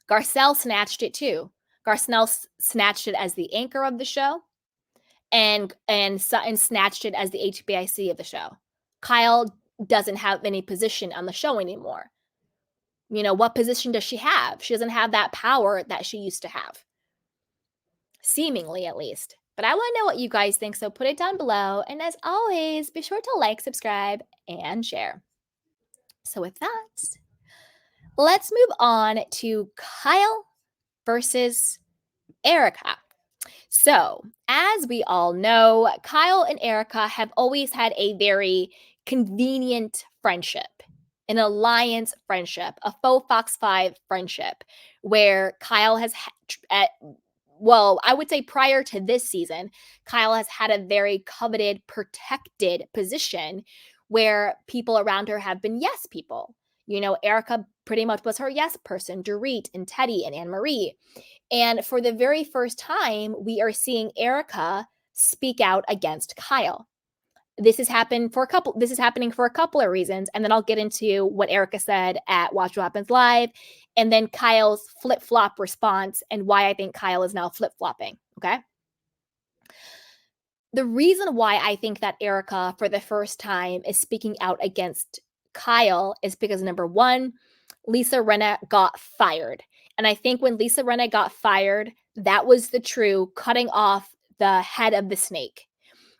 Garcelle snatched it too. Garcelle snatched it as the anchor of the show, and Sutton snatched it as the HBIC of the show. Kyle doesn't have any position on the show anymore. What position does she have? She doesn't have that power that she used to have. Seemingly, at least. But I want to know what you guys think, so put it down below. And as always, be sure to like, subscribe, and share. So with that, let's move on to Kyle versus Erika. So, as we all know, Kyle and Erika have always had a very convenient friendship, an alliance friendship, a faux Fox 5 friendship, where Kyle has, I would say prior to this season, Kyle has had a very coveted, protected position where people around her have been yes people. Erika pretty much was her yes person, Dorit and Teddy and Anne-Marie. And for the very first time, we are seeing Erika speak out against Kyle. This is happening for a couple of reasons, and then I'll get into what Erika said at Watch What Happens Live, and then Kyle's flip-flop response and why I think Kyle is now flip-flopping, okay? The reason why I think that Erika, for the first time, is speaking out against Kyle is because, number one, Lisa Rinna got fired. And I think when Lisa Rinna got fired, that was the true cutting off the head of the snake.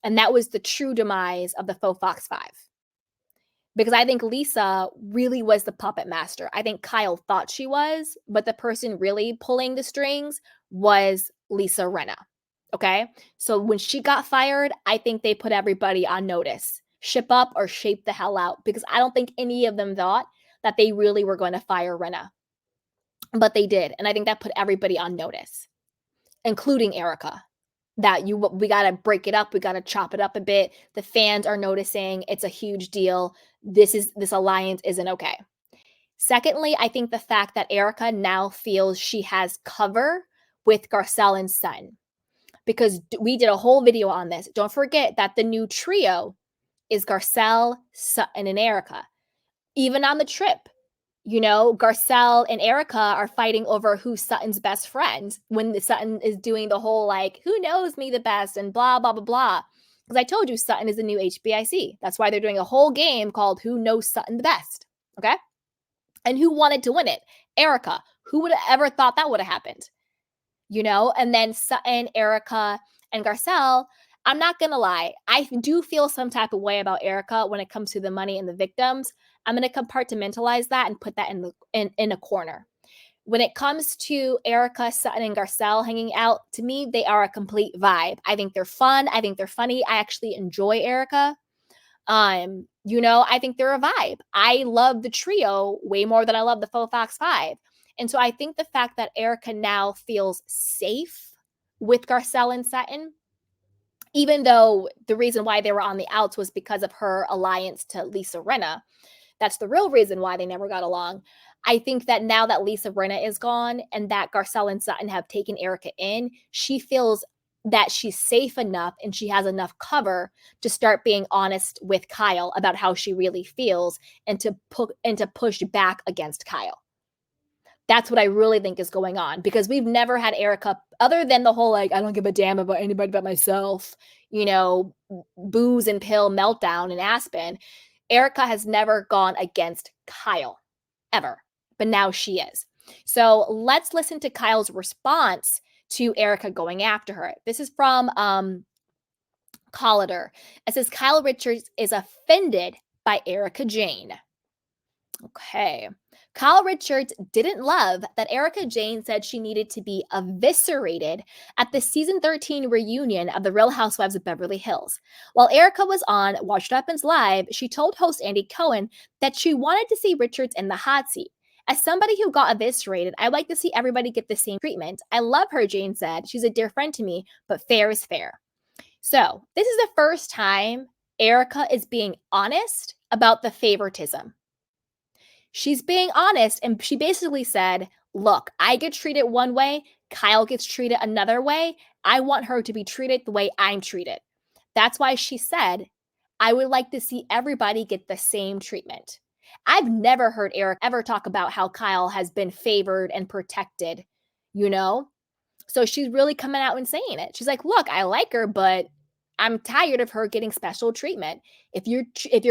And that was the true demise of the faux Fox 5. Because I think Lisa really was the puppet master. I think Kyle thought she was, but the person really pulling the strings was Lisa Rinna. Okay? So when she got fired, I think they put everybody on notice. Ship up or shape the hell out. Because I don't think any of them thought that they really were going to fire Rinna. But they did. And I think that put everybody on notice, including Erika. That we got to break it up. We got to chop it up a bit. The fans are noticing. It's a huge deal. This alliance isn't okay. Secondly, I think the fact that Erika now feels she has cover with Garcelle and Sutton, because we did a whole video on this. Don't forget that the new trio is Garcelle, Sutton, and Erika. Even on the trip, Garcelle and Erika are fighting over who's Sutton's best friend when Sutton is doing the whole, like, who knows me the best and blah, blah, blah, blah. Because I told you Sutton is the new HBIC. That's why they're doing a whole game called Who Knows Sutton the Best. Okay? And who wanted to win it? Erika. Who would have ever thought that would have happened? And then Sutton, Erika, and Garcelle, I'm not going to lie. I do feel some type of way about Erika when it comes to the money and the victims. I'm going to compartmentalize that and put that in a corner. When it comes to Erika, Sutton, and Garcelle hanging out, to me, they are a complete vibe. I think they're fun. I think they're funny. I actually enjoy Erika. I think they're a vibe. I love the trio way more than I love the faux Fox 5. And so I think the fact that Erika now feels safe with Garcelle and Sutton, even though the reason why they were on the outs was because of her alliance to Lisa Rinna. That's the real reason why they never got along. I think that now that Lisa Rinna is gone and that Garcelle and Sutton have taken Erika in, she feels that she's safe enough and she has enough cover to start being honest with Kyle about how she really feels and to push back against Kyle. That's what I really think is going on, because we've never had Erika, other than the whole, like, I don't give a damn about anybody but myself, booze and pill meltdown in Aspen. Erika has never gone against Kyle, ever. But now she is. So let's listen to Kyle's response to Erika going after her. This is from Collider. It says, Kyle Richards is offended by Erika Jayne. Okay. Kyle Richards didn't love that Erika Jayne said she needed to be eviscerated at the season 13 reunion of The Real Housewives of Beverly Hills. While Erika was on Watch What Happens Live, she told host Andy Cohen that she wanted to see Richards in the hot seat. As somebody who got eviscerated, I like to see everybody get the same treatment. I love her, Jayne said. She's a dear friend to me, but fair is fair. So this is the first time Erika is being honest about the favoritism. She's being honest, and she basically said, look, I get treated one way, Kyle gets treated another way. I want her to be treated the way I'm treated. That's why she said, I would like to see everybody get the same treatment. I've never heard Eric ever talk about how Kyle has been favored and protected, you know? So she's really coming out and saying it. She's like, "Look, I like her, but I'm tired of her getting special treatment. If you're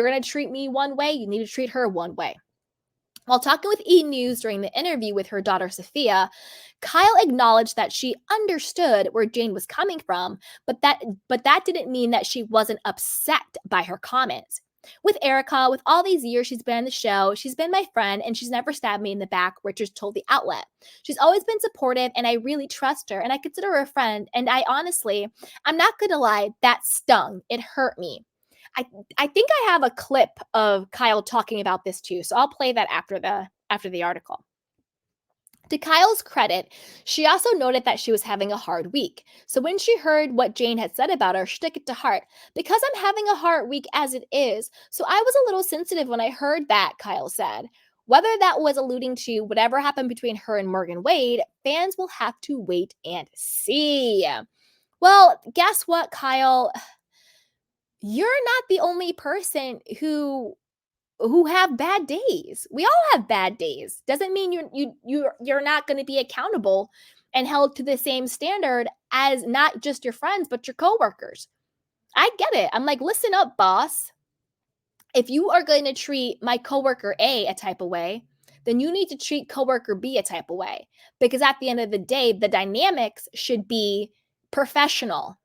going to treat me one way, you need to treat her one way." While talking with E! News during the interview with her daughter Sophia, Kyle acknowledged that she understood where Jayne was coming from, but that didn't mean that she wasn't upset by her comments. With Erika, with all these years she's been on the show, she's been my friend and she's never stabbed me in the back, Richards told the outlet. She's always been supportive and I really trust her and I consider her a friend. And I'm not gonna lie, that stung. It hurt me. I I think I have a clip of Kyle talking about this too, so I'll play that after the article. To Kyle's credit, she also noted that she was having a hard week. So when she heard what Jayne had said about her, she took it to heart. Because I'm having a hard week as it is, so I was a little sensitive when I heard that, Kyle said. Whether that was alluding to whatever happened between her and Morgan Wade, fans will have to wait and see. Well, guess what, Kyle? You're not the only person who have bad days. We all have bad days. Doesn't mean you're not going to be accountable and held to the same standard as not just your friends but your coworkers. I get it. I'm like, "Listen up, boss. If you are going to treat my coworker A type of way, then you need to treat coworker B a type of way because at the end of the day, the dynamics should be professional."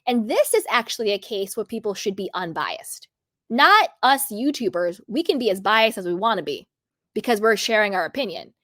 And this is actually a case where people should be unbiased. Not us YouTubers. We can be as biased as we want to be because we're sharing our opinion.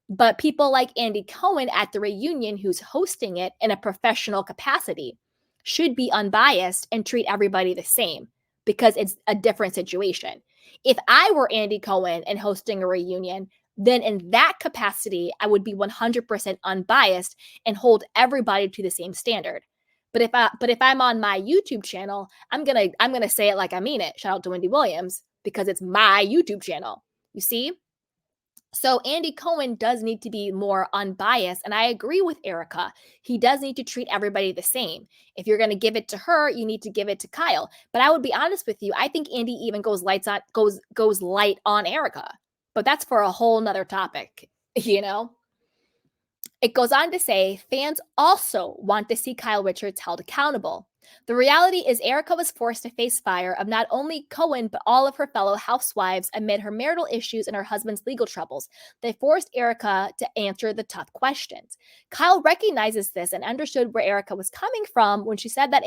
But people like Andy Cohen at the reunion, who's hosting it in a professional capacity, should be unbiased and treat everybody the same because it's a different situation. If I were Andy Cohen and hosting a reunion, then in that capacity, I would be 100% unbiased and hold everybody to the same standard. But if I'm on my YouTube channel, I'm gonna say it like I mean it. Shout out to Wendy Williams because it's my YouTube channel. You see? So Andy Cohen does need to be more unbiased, and I agree with Erika. He does need to treat everybody the same. If you're going to give it to her, you need to give it to Kyle. But I would be honest with you, I think Andy even goes light on Erika. But that's for a whole nother topic, you know? It goes on to say fans also want to see Kyle Richards held accountable. The reality is, Erika was forced to face fire of not only Cohen, but all of her fellow housewives amid her marital issues and her husband's legal troubles. They forced Erika to answer the tough questions. Kyle recognizes this and understood where Erika was coming from when she said that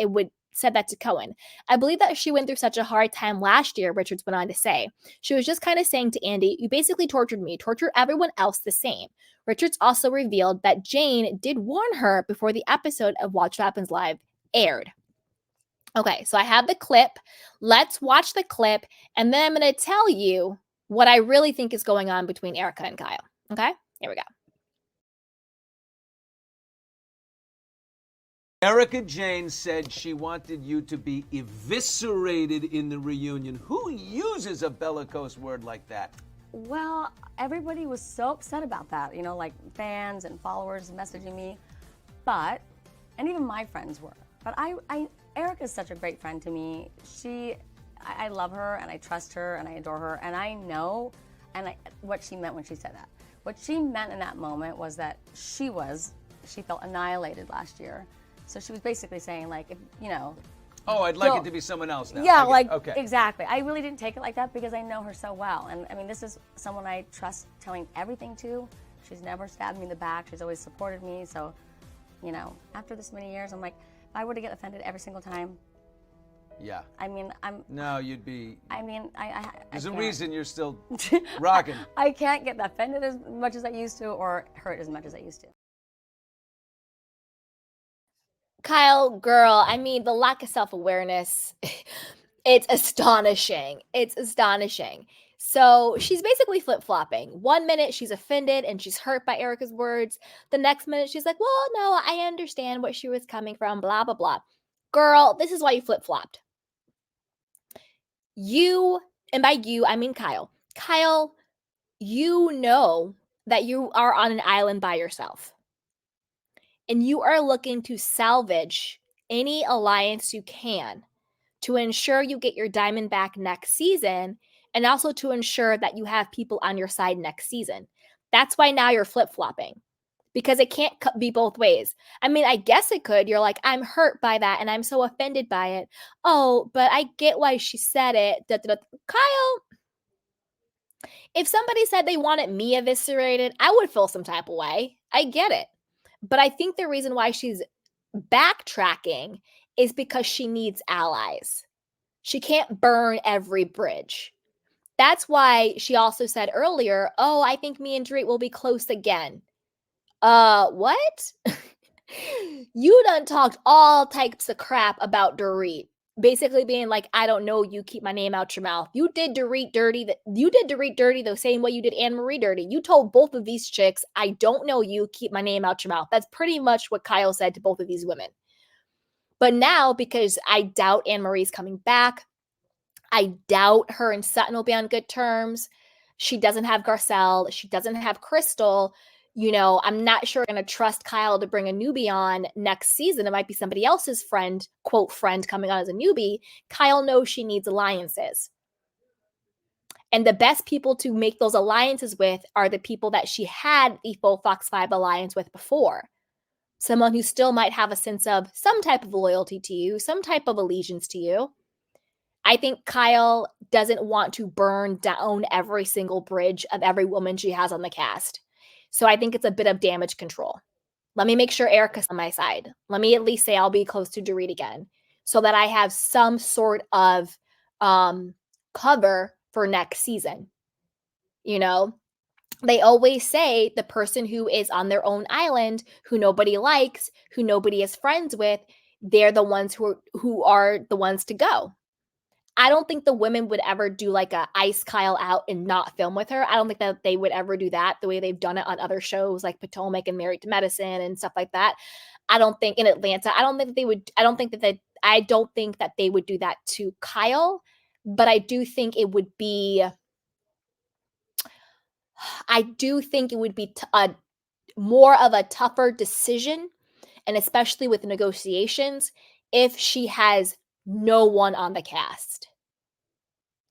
to Cohen. "I believe that she went through such a hard time last year," Richards went on to say. "She was just kind of saying to Andy, you basically tortured me, torture everyone else the same." Richards also revealed that Jayne did warn her before the episode of Watch What Happens Live aired. Okay, so I have the clip. Let's watch the clip, and then I'm going to tell you what I really think is going on between Erika and Kyle. Okay, here we go. Erika Jayne said she wanted you to be eviscerated in the reunion. Who uses a bellicose word like that? Well, everybody was so upset about that, like fans and followers messaging me, and even my friends were. But Erika's such a great friend to me. I love her and I trust her and I adore her and I know what she meant when she said that. What she meant in that moment was that she felt annihilated last year. So she was basically saying Oh, I'd like it to be someone else now. Yeah, okay. Exactly. I really didn't take it like that because I know her so well. And I mean, this is someone I trust telling everything to. She's never stabbed me in the back. She's always supported me. So, after this many years, I'm like, if I were to get offended every single time, yeah. I mean, No, you'd be. I mean, There's a reason you're still rocking. I can't get offended as much as I used to or hurt as much as I used to. Kyle, girl, I mean, the lack of self-awareness, it's astonishing. It's astonishing. So she's basically flip-flopping. One minute she's offended and she's hurt by Erika's words. The next minute she's like, well, no, I understand what she was coming from, blah, blah, blah. Girl, this is why you flip-flopped. You, and by you, I mean Kyle. Kyle, you know that you are on an island by yourself. And you are looking to salvage any alliance you can to ensure you get your diamond back next season and also to ensure that you have people on your side next season. That's why now you're flip-flopping, because it can't be both ways. I mean, I guess it could. You're like, I'm hurt by that and I'm so offended by it. Oh, but I get why she said it. Da, da, da. Kyle, if somebody said they wanted me eviscerated, I would feel some type of way. I get it. But I think the reason why she's backtracking is because she needs allies. She can't burn every bridge. That's why she also said earlier, oh, I think me and Dorit will be close again. What? You done talked all types of crap about Dorit. Basically being like, I don't know you, keep my name out your mouth. You did Dorit dirty. You did Dorit dirty the same way you did Anne Marie dirty. You told both of these chicks, I don't know you, keep my name out your mouth. That's pretty much what Kyle said to both of these women. But now, because I doubt Anne Marie's coming back, I doubt her and Sutton will be on good terms. She doesn't have Garcelle. She doesn't have Crystal. I'm not sure I'm going to trust Kyle to bring a newbie on next season. It might be somebody else's friend, quote, friend coming on as a newbie. Kyle knows she needs alliances. And the best people to make those alliances with are the people that she had the full Fox 5 alliance with before. Someone who still might have a sense of some type of loyalty to you, some type of allegiance to you. I think Kyle doesn't want to burn down every single bridge of every woman she has on the cast. So I think it's a bit of damage control. Let me make sure Erika's on my side. Let me at least say I'll be close to Dorit again so that I have some sort of cover for next season. They always say the person who is on their own island, who nobody likes, who nobody is friends with, they're the ones who are the ones to go. I don't think the women would ever do like a ice Kyle out and not film with her. I don't think that they would ever do that the way they've done it on other shows like Potomac and Married to Medicine and stuff like that. I don't think in Atlanta, I don't think they would do that to Kyle, but I do think it would be more of a tougher decision, and especially with negotiations, if she has no one on the cast.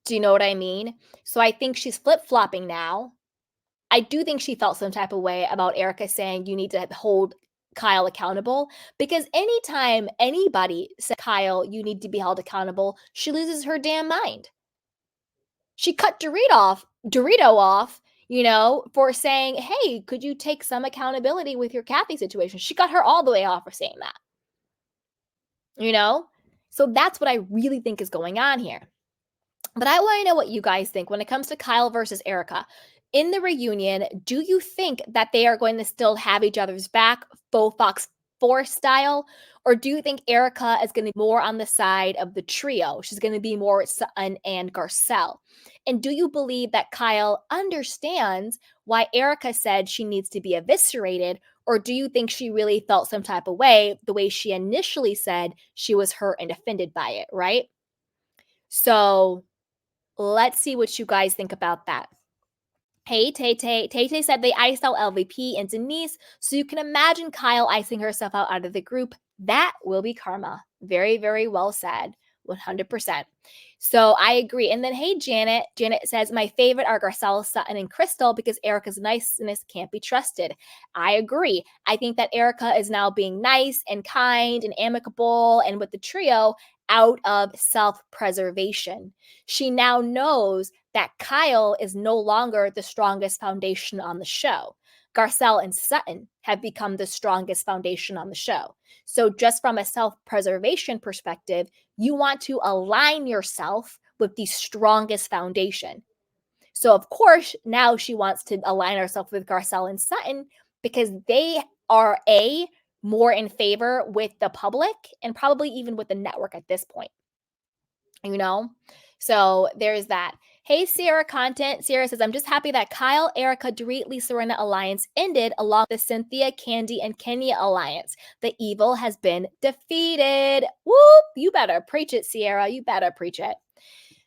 Do you know what I mean? So I think she's flip-flopping now. I do think she felt some type of way about Erika saying you need to hold Kyle accountable, because anytime anybody says, Kyle, you need to be held accountable, she loses her damn mind. She cut Dorito off, for saying, hey, could you take some accountability with your Kathy situation? She cut her all the way off for saying that. So that's what I really think is going on here. But I want to know what you guys think when it comes to Kyle versus Erika. In the reunion, do you think that they are going to still have each other's back, faux Fox 4 style? Or do you think Erika is going to be more on the side of the trio? She's going to be more Sutton and Garcelle. And do you believe that Kyle understands why Erika said she needs to be eviscerated? Or do you think she really felt some type of way the way she initially said she was hurt and offended by it, right? So let's see what you guys think about that. Hey, Tay Tay. Tay Tay said they iced out LVP and Denise, so you can imagine Kyle icing herself out of the group. That will be karma. Very, very well said. 100%. So I agree. And then, hey, Janet. Janet says, my favorite are Garcelle, Sutton, and Crystal because Erika's niceness can't be trusted. I agree. I think that Erika is now being nice and kind and amicable and with the trio out of self-preservation. She now knows that Kyle is no longer the strongest foundation on the show. Garcelle and Sutton have become the strongest foundation on the show. So just from a self-preservation perspective, you want to align yourself with the strongest foundation. So of course, now she wants to align herself with Garcelle and Sutton because they are more in favor with the public and probably even with the network at this point. So there's that. Hey, Sierra Content. Sierra says, I'm just happy that Kyle, Erika, Dorit, Lisa Rinna alliance ended along with the Cynthia, Candy, and Kenya alliance. The evil has been defeated. Whoop! You better preach it, Sierra. You better preach it.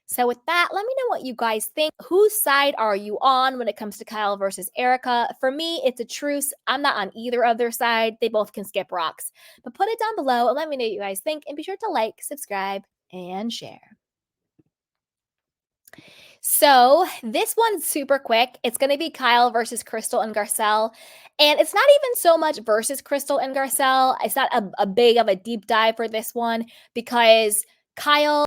So with that, let me know what you guys think. Whose side are you on when it comes to Kyle versus Erika? For me, it's a truce. I'm not on either of their side. They both can skip rocks. But put it down below and let me know what you guys think. And be sure to like, subscribe, and share. So this one's super quick. It's going to be Kyle versus Crystal and Garcelle. And it's not even so much versus Crystal and Garcelle. It's not a big of a deep dive for this one because Kyle